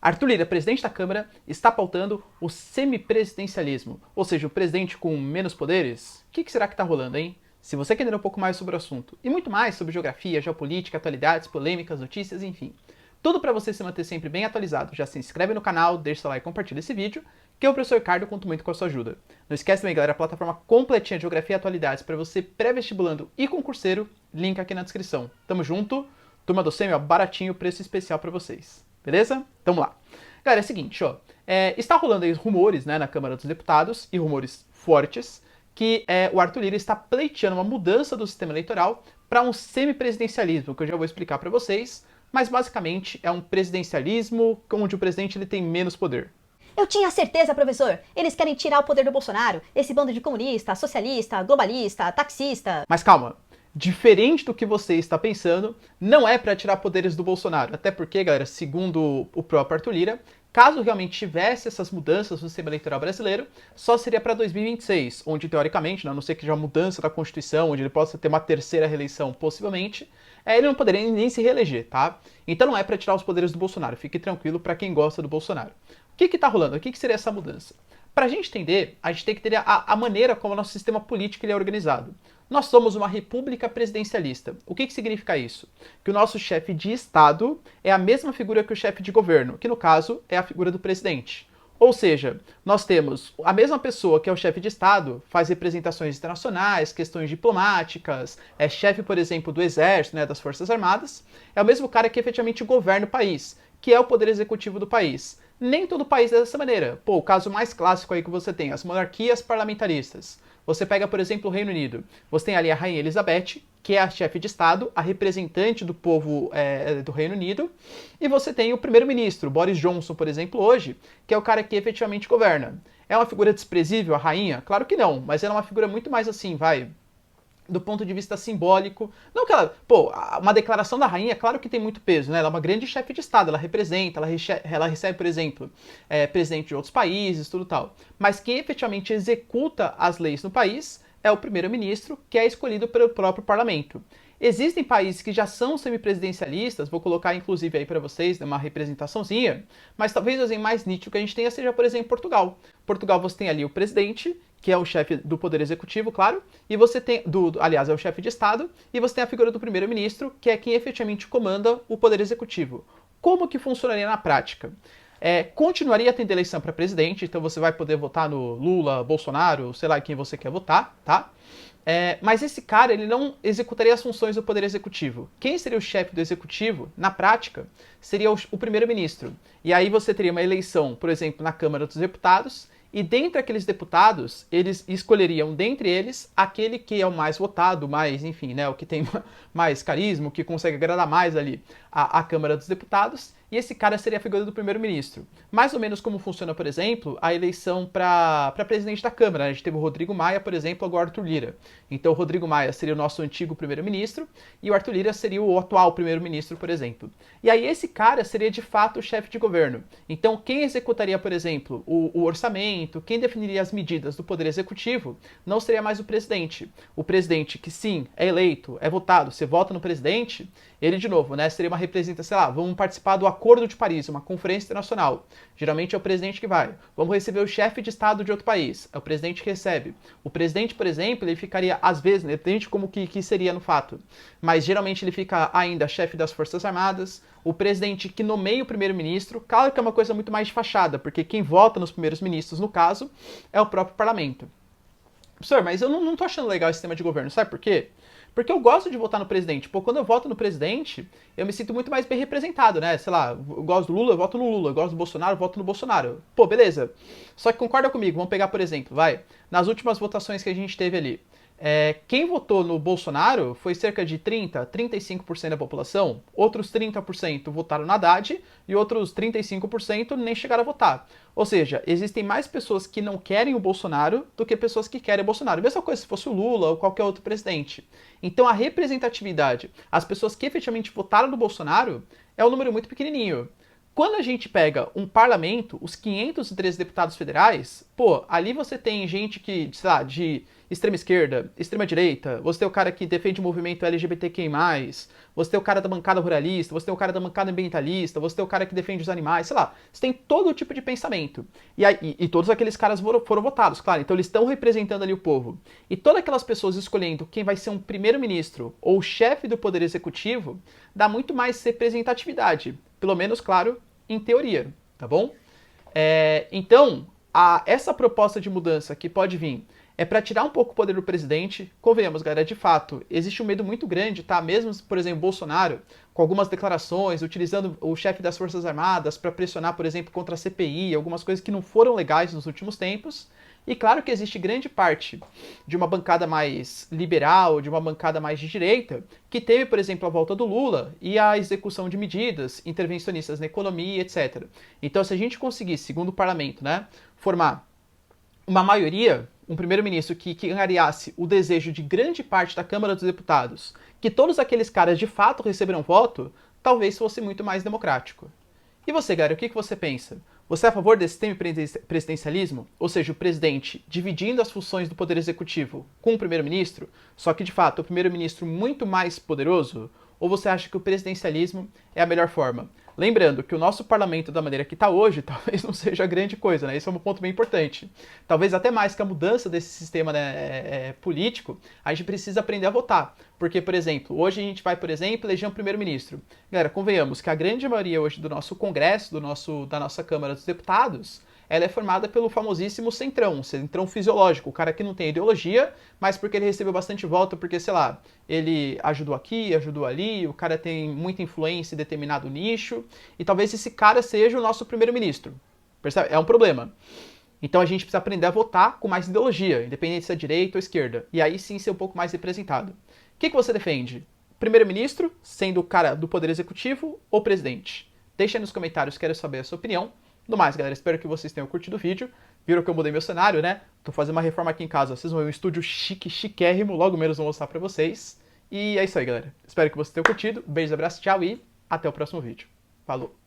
Arthur Lira, presidente da Câmara, está pautando o semipresidencialismo, ou seja, o presidente com menos poderes. O que será que está rolando, hein? Se você quer entender um pouco mais sobre o assunto e muito mais sobre geografia, geopolítica, atualidades, polêmicas, notícias, enfim, tudo para você se manter sempre bem atualizado, já se inscreve no canal, deixa seu like e compartilha esse vídeo, que eu, professor Ricardo, conto muito com a sua ajuda. Não esquece também, galera, a plataforma completinha de geografia e atualidades para você pré-vestibulando e concurseiro, link aqui na descrição. Tamo junto, turma do Semi, ó, baratinho, preço especial para vocês. Beleza? Tamo lá. Galera, é o seguinte, ó. Está rolando aí rumores, né, na Câmara dos Deputados, e rumores fortes, que o Arthur Lira está pleiteando uma mudança do sistema eleitoral para um semipresidencialismo, que eu já vou explicar para vocês, mas basicamente é um presidencialismo onde o presidente ele tem menos poder. Eu tinha certeza, professor. Eles querem tirar o poder do Bolsonaro. Esse bando de comunista, socialista, globalista, taxista. Mas calma. Diferente do que você está pensando, não é para tirar poderes do Bolsonaro. Até porque, galera, segundo o próprio Arthur Lira, caso realmente tivesse essas mudanças no sistema eleitoral brasileiro, só seria para 2026, onde teoricamente, a não ser que já uma mudança da Constituição, onde ele possa ter uma terceira reeleição possivelmente, ele não poderia nem se reeleger, tá? Então não é para tirar os poderes do Bolsonaro, fique tranquilo para quem gosta do Bolsonaro. O que está rolando? O que seria essa mudança? Para a gente entender, a gente tem que ter a maneira como o nosso sistema político ele é organizado. Nós somos uma república presidencialista. O que significa isso? Que o nosso chefe de Estado é a mesma figura que o chefe de governo, que no caso é a figura do presidente. Ou seja, nós temos a mesma pessoa que é o chefe de Estado, faz representações internacionais, questões diplomáticas, é chefe, por exemplo, do Exército, né, das Forças Armadas, é o mesmo cara que efetivamente governa o país, que é o poder executivo do país. Nem todo país é dessa maneira. Pô, o caso mais clássico aí que você tem, as monarquias parlamentaristas. Você pega, por exemplo, o Reino Unido. Você tem ali a Rainha Elizabeth, que é a chefe de Estado, a representante do povo do Reino Unido. E você tem o primeiro-ministro, Boris Johnson, por exemplo, hoje, que é o cara que efetivamente governa. É uma figura desprezível, a rainha? Claro que não, mas ela é uma figura muito mais assim, do ponto de vista simbólico. Não que ela... Pô, uma declaração da rainha, claro que tem muito peso, né? Ela é uma grande chefe de Estado, ela representa, ela recebe, por exemplo, presidente de outros países, tudo tal. Mas quem efetivamente executa as leis no país é o primeiro-ministro, que é escolhido pelo próprio parlamento. Existem países que já são semipresidencialistas, vou colocar inclusive aí para vocês uma representaçãozinha, mas talvez o exemplo mais nítido que a gente tenha seja, por exemplo, Portugal. Portugal você tem ali o presidente, que é o chefe do poder executivo, claro, e você tem, aliás, é o chefe de Estado, e você tem a figura do primeiro-ministro, que é quem efetivamente comanda o poder executivo. Como que funcionaria na prática? Continuaria tendo eleição para presidente, então você vai poder votar no Lula, Bolsonaro, sei lá quem você quer votar, tá? Mas esse cara, ele não executaria as funções do Poder Executivo. Quem seria o chefe do Executivo, na prática, seria o primeiro-ministro. E aí você teria uma eleição, por exemplo, na Câmara dos Deputados, e dentre aqueles deputados, eles escolheriam, dentre eles, aquele que é o mais votado, mais, enfim, né, o que tem mais carisma, o que consegue agradar mais ali a Câmara dos Deputados, e esse cara seria a figura do primeiro-ministro. Mais ou menos como funciona, por exemplo, a eleição para presidente da Câmara. A gente teve o Rodrigo Maia, por exemplo, agora o Arthur Lira. Então o Rodrigo Maia seria o nosso antigo primeiro-ministro e o Arthur Lira seria o atual primeiro-ministro, por exemplo. E aí esse cara seria de fato o chefe de governo. Então quem executaria, por exemplo, o orçamento, quem definiria as medidas do Poder Executivo, não seria mais o presidente. O presidente que sim, é eleito, é votado, você vota no presidente, ele de novo, né, seria uma representação, sei lá, vamos participar do Acordo de Paris, uma conferência internacional. Geralmente é o presidente que vai. Vamos receber o chefe de Estado de outro país. É o presidente que recebe. O presidente, por exemplo, ele ficaria, às vezes, né, depende como que seria no fato, mas geralmente ele fica ainda chefe das Forças Armadas, o presidente que nomeia o primeiro-ministro. Claro que é uma coisa muito mais de fachada, porque quem vota nos primeiros ministros, no caso, é o próprio parlamento. Professor, mas eu não tô achando legal esse sistema de governo, sabe por quê? Porque eu gosto de votar no presidente. Pô, quando eu voto no presidente, eu me sinto muito mais bem representado, né? Sei lá, eu gosto do Lula, eu voto no Lula. Eu gosto do Bolsonaro, eu voto no Bolsonaro. Pô, beleza. Só que concorda comigo, vamos pegar, por exemplo, nas últimas votações que a gente teve ali. Quem votou no Bolsonaro foi cerca de 35% da população. Outros 30% votaram no Haddad e outros 35% nem chegaram a votar. Ou seja, existem mais pessoas que não querem o Bolsonaro do que pessoas que querem o Bolsonaro. Mesma coisa se fosse o Lula ou qualquer outro presidente. Então a representatividade, as pessoas que efetivamente votaram no Bolsonaro, é um número muito pequenininho. Quando a gente pega um parlamento, os 513 deputados federais, pô, ali você tem gente que, sei lá, de extrema esquerda, extrema direita, você tem o cara que defende o movimento LGBTQI+, você tem o cara da bancada ruralista, você tem o cara da bancada ambientalista, você tem o cara que defende os animais, sei lá. Você tem todo tipo de pensamento. E todos aqueles caras foram votados, claro. Então eles estão representando ali o povo. E todas aquelas pessoas escolhendo quem vai ser um primeiro-ministro ou chefe do poder executivo, dá muito mais representatividade. Pelo menos, claro, em teoria, tá bom? Então, essa proposta de mudança que pode vir é para tirar um pouco o poder do presidente. Convenhamos, galera, de fato, existe um medo muito grande, tá? Mesmo, por exemplo, Bolsonaro, com algumas declarações, utilizando o chefe das Forças Armadas para pressionar, por exemplo, contra a CPI, algumas coisas que não foram legais nos últimos tempos. E claro que existe grande parte de uma bancada mais liberal, de uma bancada mais de direita, que teve, por exemplo, a volta do Lula e a execução de medidas intervencionistas na economia, etc. Então, se a gente conseguir, segundo o parlamento, né, formar uma maioria, um primeiro-ministro que angariasse o desejo de grande parte da Câmara dos Deputados, que todos aqueles caras de fato receberam voto, talvez fosse muito mais democrático. E você, galera, o que você pensa? Você é a favor desse sistema presidencialismo? Ou seja, o presidente dividindo as funções do poder executivo com o primeiro-ministro, só que de fato o primeiro-ministro muito mais poderoso? Ou você acha que o presidencialismo é a melhor forma? Lembrando que o nosso parlamento, da maneira que está hoje, talvez não seja grande coisa, né? Isso é um ponto bem importante. Talvez até mais que a mudança desse sistema, né, político, a gente precisa aprender a votar. Porque, por exemplo, hoje a gente vai, por exemplo, eleger um primeiro-ministro. Galera, convenhamos que a grande maioria hoje do nosso Congresso, da nossa Câmara dos Deputados, ela é formada pelo famosíssimo centrão, centrão fisiológico, o cara que não tem ideologia, mas porque ele recebeu bastante voto, porque, sei lá, ele ajudou aqui, ajudou ali, o cara tem muita influência em determinado nicho, e talvez esse cara seja o nosso primeiro-ministro. Percebe? É um problema. Então a gente precisa aprender a votar com mais ideologia, independente se é direita ou esquerda, e aí sim ser um pouco mais representado. O que você defende? Primeiro-ministro, sendo o cara do poder executivo, ou presidente? Deixa aí nos comentários, quero saber a sua opinião. No mais, galera, espero que vocês tenham curtido o vídeo. Viram que eu mudei meu cenário, né? Tô fazendo uma reforma aqui em casa. Vocês vão ver um estúdio chique, chiquérrimo. Logo menos vou mostrar pra vocês. E é isso aí, galera. Espero que vocês tenham curtido. Beijo, abraço, tchau e até o próximo vídeo. Falou!